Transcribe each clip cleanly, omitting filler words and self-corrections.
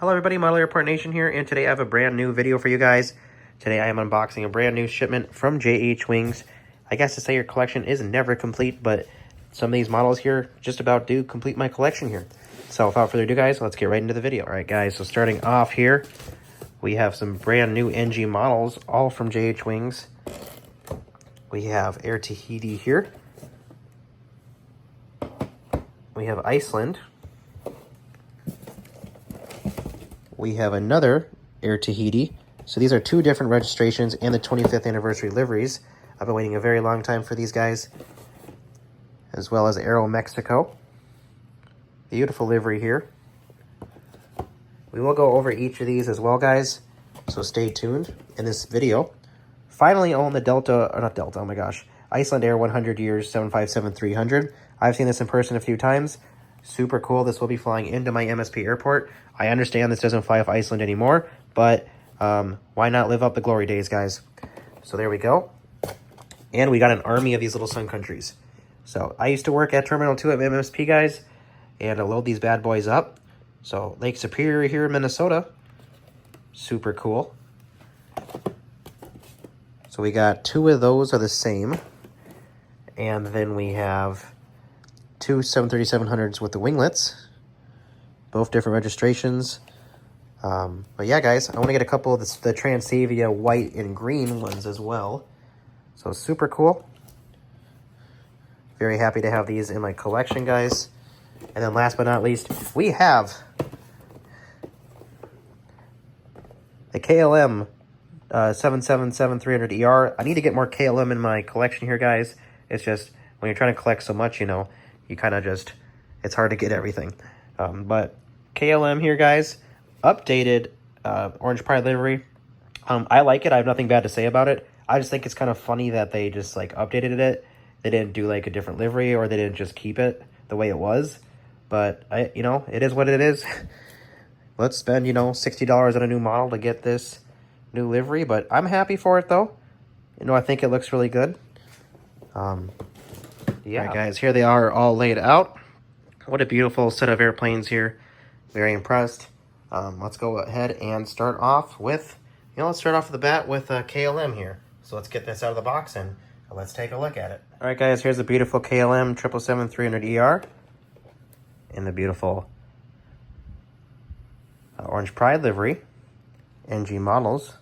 Hello everybody, Model Airport Nation here, and today I have a brand new video for you guys. Today I am unboxing a brand new shipment from JH Wings. I guess to say your collection is never complete, but some of these models here just about do complete my collection here. So without further ado guys, let's get right into the video. Alright guys, so starting off here, we have some brand new NG models, all from JH Wings. We have Air Tahiti here. We have Iceland. We have another Air Tahiti. So these are two different registrations and the 25th anniversary liveries. I've been waiting a very long time for these guys. As well as Aeromexico. Beautiful livery here. We will go over each of these as well, guys. So stay tuned in this video. Finally own the Icelandair 100 years 757-300. I've seen this in person a few times. Super cool. This will be flying into my MSP airport. I understand this doesn't fly off Iceland anymore, but why not live up the glory days, guys? So there we go. And we got an army of these little sun countries. So I used to work at Terminal 2 at MSP, guys, and I load these bad boys up. So Lake Superior here in Minnesota. Super cool. So we got two of those are the same. And then we have two 737-00s with the winglets. Both different registrations. But yeah, guys, I want to get a couple of the Transavia white and green ones as well. So super cool. Very happy to have these in my collection, guys. And then last but not least, we have the KLM 777-300ER. I need to get more KLM in my collection here, guys. It's just, when you're trying to collect so much, you know, you kind of just, it's hard to get everything. But KLM here, guys, updated Orange Pride livery. I like it. I have nothing bad to say about it. I just think it's kind of funny that they just like updated it. They didn't do like a different livery, or they didn't just keep it the way it was. But you know, it is what it is. Let's spend, you know, $60 on a new model to get this new livery, but I'm happy for it though. You know, I think it looks really good. Yeah. All right, guys, here they are all laid out. What a beautiful set of airplanes here. Very impressed. Let's go ahead and start off with, let's start off the bat with KLM here. So let's get this out of the box and let's take a look at it. All right, guys, here's the beautiful KLM 777-300ER in the beautiful Orange Pride livery. NG models.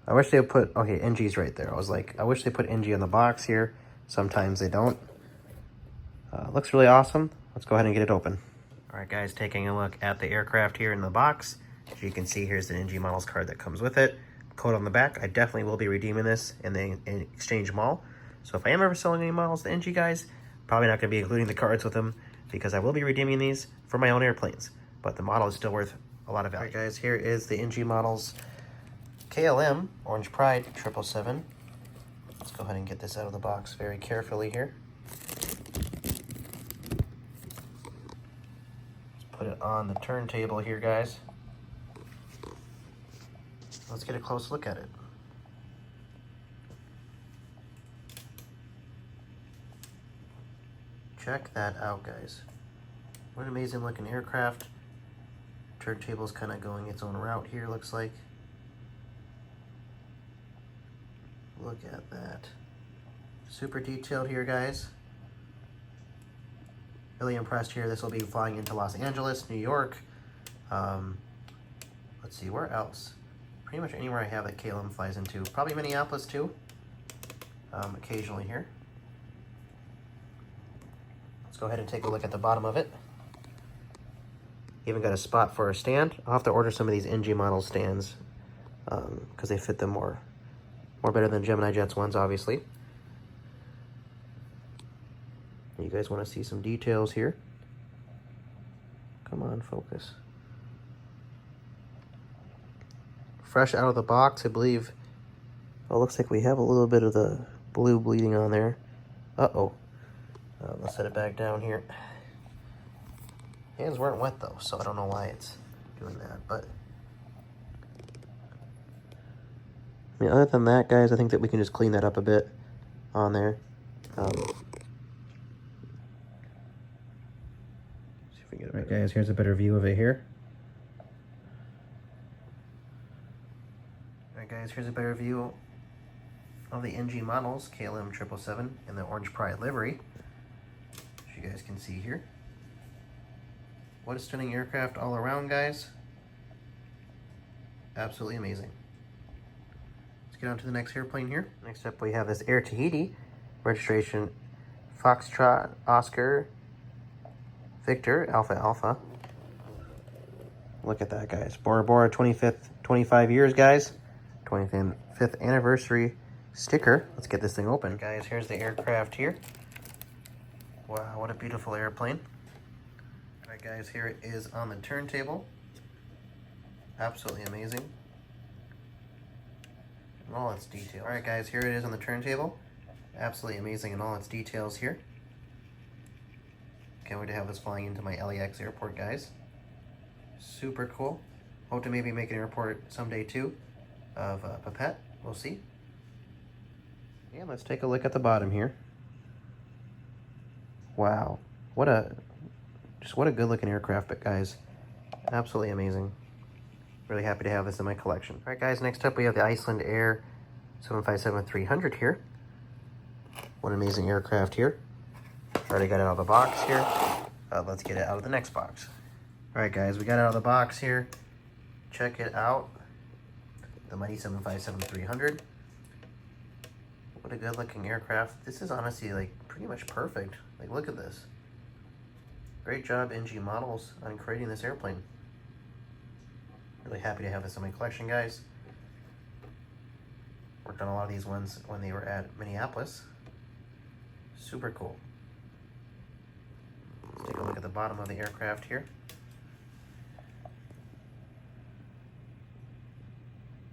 I wish they would put, okay, NG's right there. I was like, I wish they put NG on the box here. Sometimes they don't. Looks really awesome. Let's go ahead and get it open. All right, guys, taking a look at the aircraft here in the box. As you can see, here's the NG models card that comes with it. Code on the back. I definitely will be redeeming this in the exchange mall. So if I am ever selling any models to NG, guys, probably not going to be including the cards with them, because I will be redeeming these for my own airplanes. But the model is still worth a lot of value. All right, guys, here is the NG models. KLM Orange Pride 777. Let's go ahead and get this out of the box very carefully here. Let's put it on the turntable here, guys. Let's get a close look at it. Check that out, guys. What an amazing looking aircraft. Turntable's kind of going its own route here, looks like. Look at that. Super detailed here, guys. Really impressed here. This will be flying into Los Angeles, New York. Let's see, where else? Pretty much anywhere I have that KLM flies into. Probably Minneapolis too. Occasionally here. Let's go ahead and take a look at the bottom of it. Even got a spot for a stand. I'll have to order some of these NG model stands because they fit them more better than Gemini Jet's ones, obviously. You guys want to see some details here? Come on, focus. Fresh out of the box, I believe. Oh, looks like we have a little bit of the blue bleeding on there. Uh-oh. Let's set it back down here. Hands weren't wet though, so I don't know why it's doing that, but I mean, other than that, guys, I think that we can just clean that up a bit on there. See if we can get it Alright guys, here's a better view of it here. Alright guys, here's a better view of the NG models, KLM 777 in the Orange Pride livery, as you guys can see here. What a stunning aircraft all around, guys. Absolutely amazing. Let's get on to the next airplane here. Next up we have this Air Tahiti, registration Foxtrot Oscar Victor Alpha Alpha. Look at that, guys. Bora Bora 25 years, guys. 25th anniversary sticker. Let's get this thing open. Guys, here's the aircraft here. Wow, what a beautiful airplane. Alright guys, here it is on the turntable. Absolutely amazing. In all its details. Alright guys, here it is on the turntable. Absolutely amazing in all its details here. Can't wait to have this flying into my LAX airport, guys. Super cool. Hope to maybe make an airport someday too of Papet. We'll see. And let's take a look at the bottom here. Wow, what a good looking aircraft, but guys, absolutely amazing. Really happy to have this in my collection. All right guys, next up we have the Icelandair 757-300 here. What an amazing aircraft here. Already got it out of the box here. Let's get it out of the next box. All right guys, we got it out of the box here. Check it out. The mighty 757-300. What a good looking aircraft. This is honestly like pretty much perfect. Like look at this. Great job NG Models on creating this airplane. Really happy to have this in my collection, guys. Worked on a lot of these ones when they were at Minneapolis. Super cool. Let's take a look at the bottom of the aircraft here.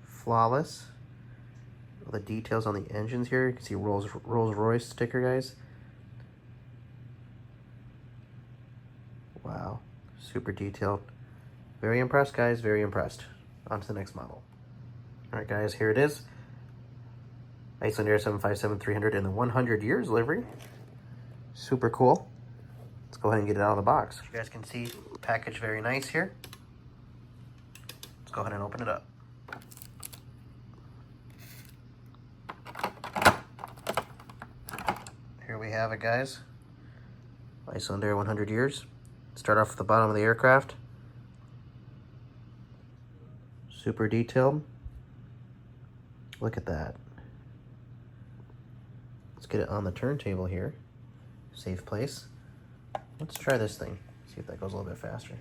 Flawless. All the details on the engines here. You can see Rolls-Royce sticker, guys. Wow, super detailed. Very impressed, guys, very impressed. On to the next model. All right, guys, here it is. Icelandair 757-300 in the 100 years livery. Super cool. Let's go ahead and get it out of the box. As you guys can see, packaged very nice here. Let's go ahead and open it up. Here we have it, guys. Icelandair 100 years. Start off at the bottom of the aircraft. Super detailed. Look at that. Let's get it on the turntable here. Safe place. Let's try this thing. See if that goes a little bit faster.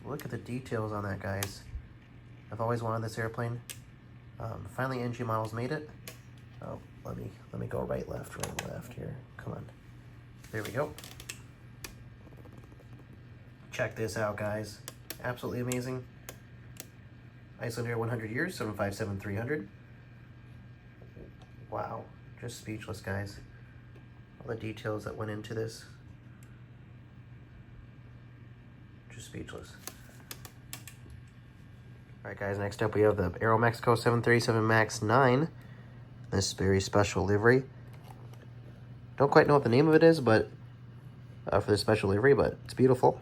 Look at the details on that, guys. I've always wanted this airplane. Finally, NG Models made it. Oh, let me go right, left here. Come on. There we go. Check this out, guys. Absolutely amazing. Icelandair 100 years, 757-300. Wow, just speechless, guys. All the details that went into this. Just speechless. All right, guys, next up we have the Aeromexico 737 MAX 9. This very special livery. Don't quite know what the name of it is, but for this special livery, but it's beautiful.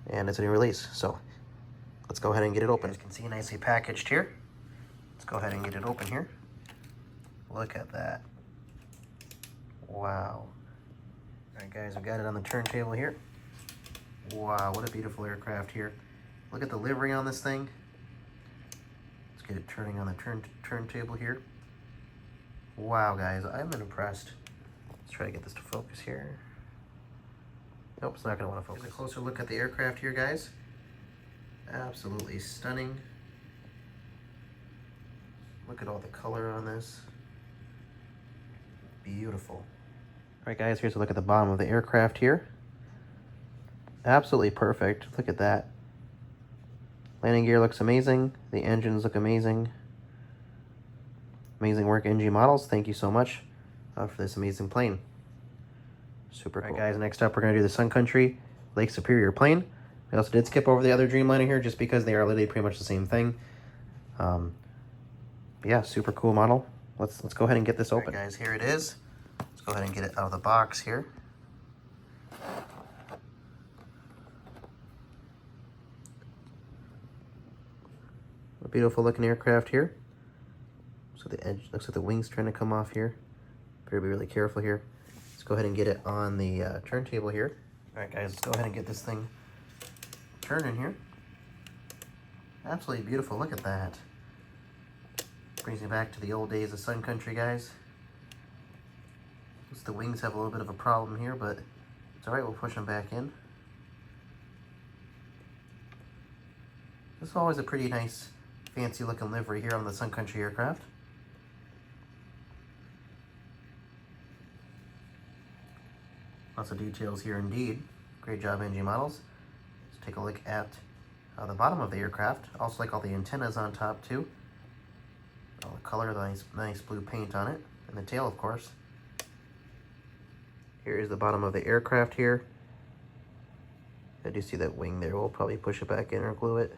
And it's a new release, so let's go ahead and get it open. As you can see, nicely packaged here. Let's go ahead and get it open here. Look at that. Wow. All right, guys, we got it on the turntable here. Wow, what a beautiful aircraft here. Look at the livery on this thing. Let's get it turning on the turntable here. Wow, guys, I'm impressed. Let's try to get this to focus here. Nope, it's not going to want to focus. Here's a closer look at the aircraft here, guys. Absolutely stunning. Look at all the color on this. Beautiful. All right, guys, here's a look at the bottom of the aircraft here. Absolutely perfect. Look at that. Landing gear looks amazing. The engines look amazing. Amazing work, NG Models. Thank you so much for this amazing plane. Super cool. All right, guys, next up we're going to do the Sun Country Lake Superior plane. We also did skip over the other Dreamliner here just because they are literally pretty much the same thing. But yeah, super cool model. Let's go ahead and get this open. All right, guys, here it is. Let's go ahead and get it out of the box here. beautiful looking aircraft here. So the edge, looks like the wing's trying to come off here. Better be really careful here. Let's go ahead and get it on the turntable here. All right, guys, let's go ahead and get this thing turning here. Absolutely beautiful, look at that. Brings me back to the old days of Sun Country, guys. The wings have a little bit of a problem here, but it's all right, we'll push them back in. This is always a pretty nice, fancy looking livery here on the Sun Country aircraft. Lots of details here indeed. Great job, NG Models. Let's take a look at the bottom of the aircraft. Also like all the antennas on top too. All the color, the nice blue paint on it. And the tail, of course. Here is the bottom of the aircraft here. I do see that wing there. We'll probably push it back in or glue it.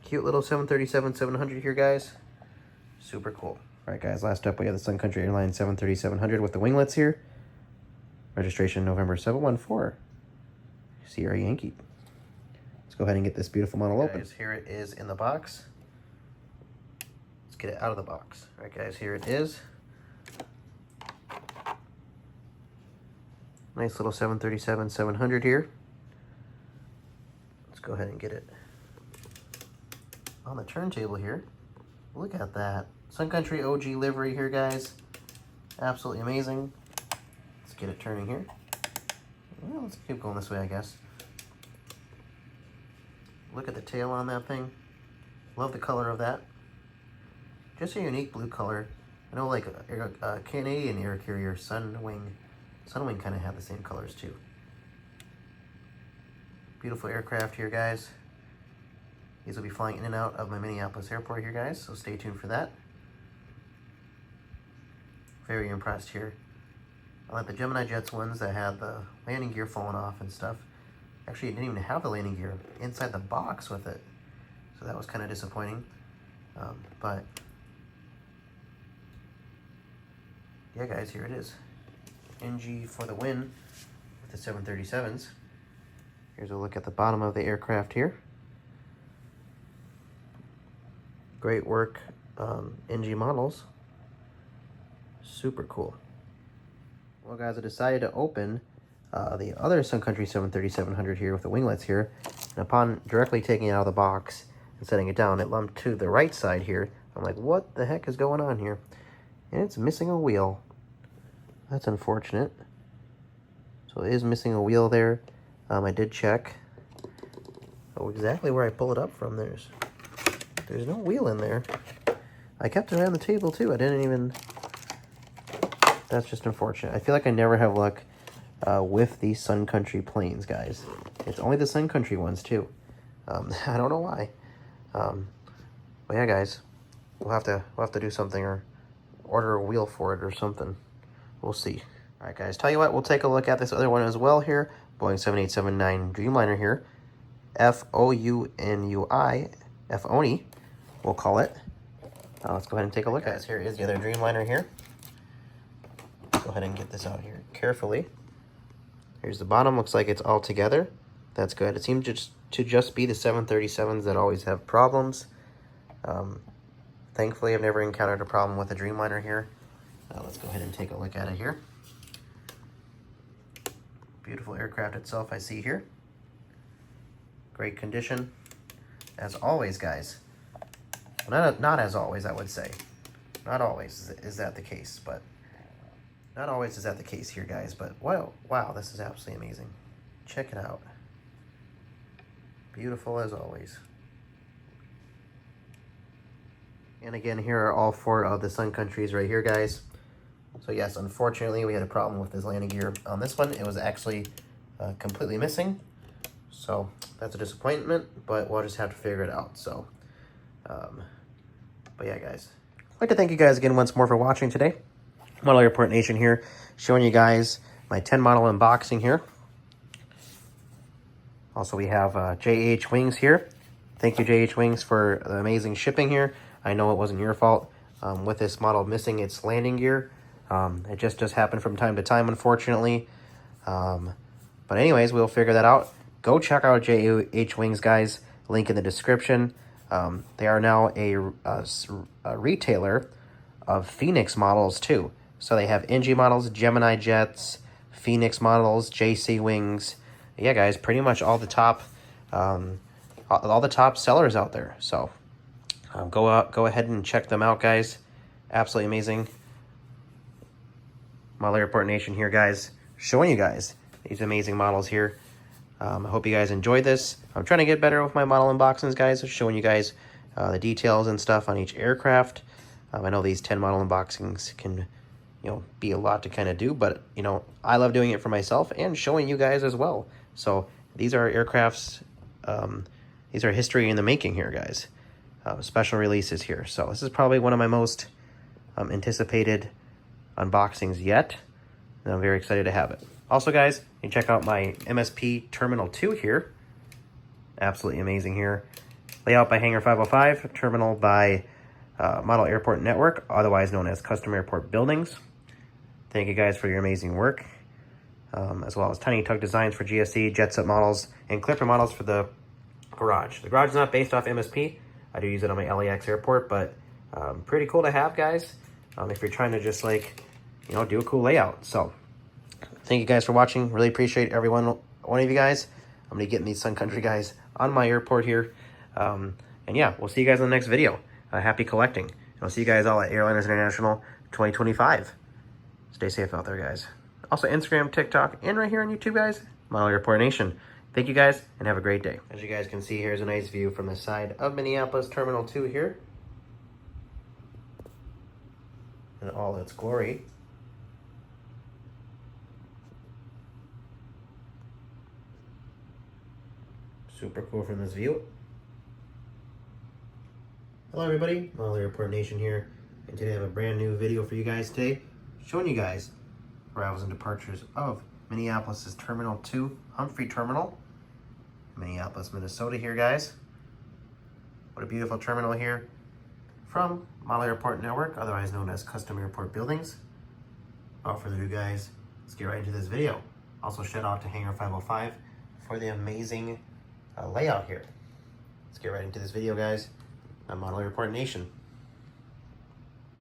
Cute little 737-700 here, guys. Super cool. All right, guys, last up we have the Sun Country Airlines 737-700 with the winglets here. Registration November 714. Sierra Yankee. Let's go ahead and get this beautiful model open. Guys, here it is in the box. Let's get it out of the box. All right, guys, here it is. Nice little 737-700 here. Let's go ahead and get it on the turntable here. Look at that. Sun Country OG livery here, guys. Absolutely amazing. Let's get it turning here. Well, let's keep going this way, I guess. Look at the tail on that thing. Love the color of that. Just a unique blue color. I know like a Canadian air carrier, Sunwing kind of have the same colors too. Beautiful aircraft here, guys. These will be flying in and out of my Minneapolis airport here, guys, so stay tuned for that. Very impressed here. I like the Gemini Jets ones that had the landing gear falling off and stuff. Actually, it didn't even have the landing gear inside the box with it, so that was kind of disappointing. But yeah, guys, here it is. NG for the win with the 737s. Here's a look at the bottom of the aircraft here. Great work, NG Models. Super cool. Well, guys, I decided to open the other Sun Country 737-700 here with the winglets here. And upon directly taking it out of the box and setting it down, it lumped to the right side here. I'm like, what the heck is going on here? And it's missing a wheel. That's unfortunate. So it is missing a wheel there. I did check. Oh, exactly where I pull it up from. There's no wheel in there. I kept it on the table too. I didn't even. That's just unfortunate. I feel like I never have luck with these Sun Country planes, guys. It's only the Sun Country ones too. I don't know why. But yeah, guys, we'll have to do something or order a wheel for it or something. We'll see. All right, guys, tell you what, we'll take a look at this other one as well here. Boeing 7879 Dreamliner here. F-O-U-N-U-I, F-O-N-I, we'll call it. Let's go ahead and take a look at it. Here is the other Dreamliner here. Go ahead and get this out here carefully. Here's the bottom. Looks like it's all together. That's good. It seems to just be the 737s that always have problems. Thankfully, I've never encountered a problem with a Dreamliner here. Let's go ahead and take a look at it here. Beautiful aircraft itself, I see here. Great condition. As always, guys. Not as always, I would say. Not always is that the case, but not always is that the case here, guys. But wow, this is absolutely amazing. Check it out. Beautiful as always. And again, here are all four of the Sun Countries right here, guys. So yes, unfortunately, we had a problem with this landing gear on this one. It was actually completely missing. So that's a disappointment, but we'll just have to figure it out. So, but yeah, guys. I'd like to thank you guys again once more for watching today. Model Airport Nation here, showing you guys my 10 model unboxing here. Also, we have JH Wings here. Thank you, JH Wings, for the amazing shipping here. I know it wasn't your fault with this model missing its landing gear. It just does happen from time to time, unfortunately. But anyways, we'll figure that out. Go check out JH Wings, guys. link in the description. They are now a retailer of Phoenix models too. So they have NG models, Gemini jets, Phoenix models, JC wings. Yeah, guys, pretty much all the top sellers out there. So go ahead and check them out, guys. Absolutely amazing. Model Airport Nation here, guys, showing you guys these amazing models here. I hope you guys enjoyed this. I'm trying to get better with my model unboxings, guys, showing you guys the details and stuff on each aircraft. I know these 10 model unboxings can, be a lot to kind of do, but, I love doing it for myself and showing you guys as well. So these are aircrafts, these are history in the making here, guys. Special releases here. So this is probably one of my most anticipated unboxings yet, and I'm very excited to have it. Also, guys, you can check out my MSP Terminal 2 here. Absolutely amazing here. Layout by Hangar 505, terminal by Model Airport Network, otherwise known as Custom Airport Buildings. Thank you guys for your amazing work, as well as Tiny Tug Designs for GSE, Jet Set models, and Clipper models for the garage. The garage is not based off MSP. I do use it on my LAX airport, but pretty cool to have, guys, if you're trying to just do a cool layout. So thank you guys for watching. Really appreciate one of you guys. I'm going to be getting these Sun Country guys on my airport here. And yeah, we'll see you guys in the next video. Happy collecting. And I'll see you guys all at Airliners International 2025. Stay safe out there, guys. Also, Instagram, TikTok, and right here on YouTube, guys, Model Airport Nation. Thank you guys, and have a great day. As you guys can see, here's a nice view from the side of Minneapolis Terminal 2 here, in all its glory. Super cool from this view. Hello everybody, Model Airport Nation here, and today I have a brand new video for you guys today, showing you guys arrivals and departures of Minneapolis' Terminal 2, Humphrey Terminal, Minneapolis, Minnesota here, guys. What a beautiful terminal here from Model Airport Network, otherwise known as Custom Airport Buildings. Without further ado, guys, let's get right into this video. Also, shout out to Hangar 505 for the amazing layout here. Let's get right into this video, guys, on Model Airport Nation.